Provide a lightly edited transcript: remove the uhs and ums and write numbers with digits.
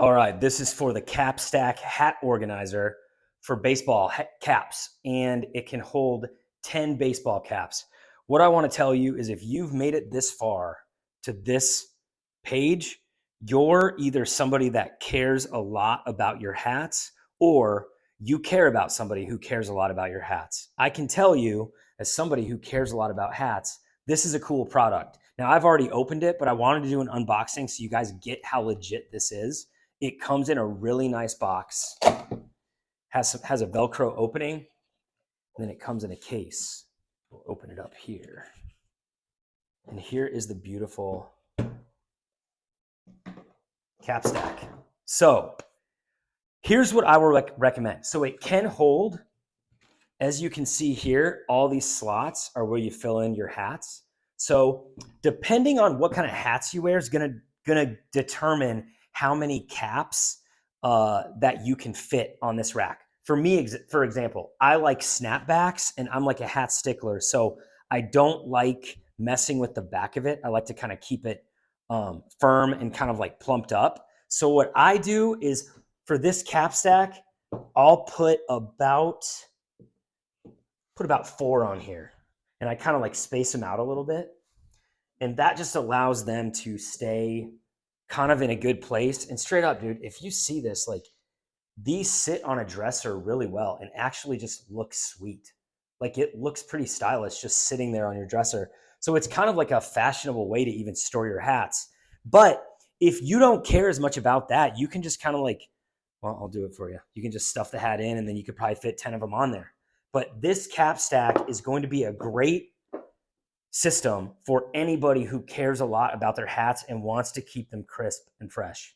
All right, this is for the Capstak Hat Organizer for baseball caps, and it can hold 10 baseball caps. What I want to tell you is if you've made it this far to this page, you're either somebody that cares a lot about your hats or you care about somebody who cares a lot about your hats. I can tell you, as somebody who cares a lot about hats, this is a cool product. Now, I've already opened it, but I wanted to do an unboxing so you guys get how legit this is. It comes in a really nice box, has a Velcro opening, and then it comes in a case. We'll open it up here. And here is the beautiful Capstak. So here's what I would recommend. So it can hold, as you can see here, all these slots are where you fill in your hats. So depending on what kind of hats you wear is gonna determine how many caps that you can fit on this rack. For me, for example, I like snapbacks and I'm like a hat stickler. So I don't like messing with the back of it. I like to kind of keep it firm and kind of like plumped up. So what I do is for this Capstak, I'll put about 4 on here. And I kind of like space them out a little bit. And that just allows them to stay kind of in a good place. And straight up, dude, if you see this, like these sit on a dresser really well and actually just look sweet. Like it looks pretty stylish just sitting there on your dresser. So it's kind of like a fashionable way to even store your hats. But if you don't care as much about that, you can just kind of like, well, I'll do it for you. You can just stuff the hat in and then you could probably fit 10 of them on there. But this Capstak is going to be a great system for anybody who cares a lot about their hats and wants to keep them crisp and fresh.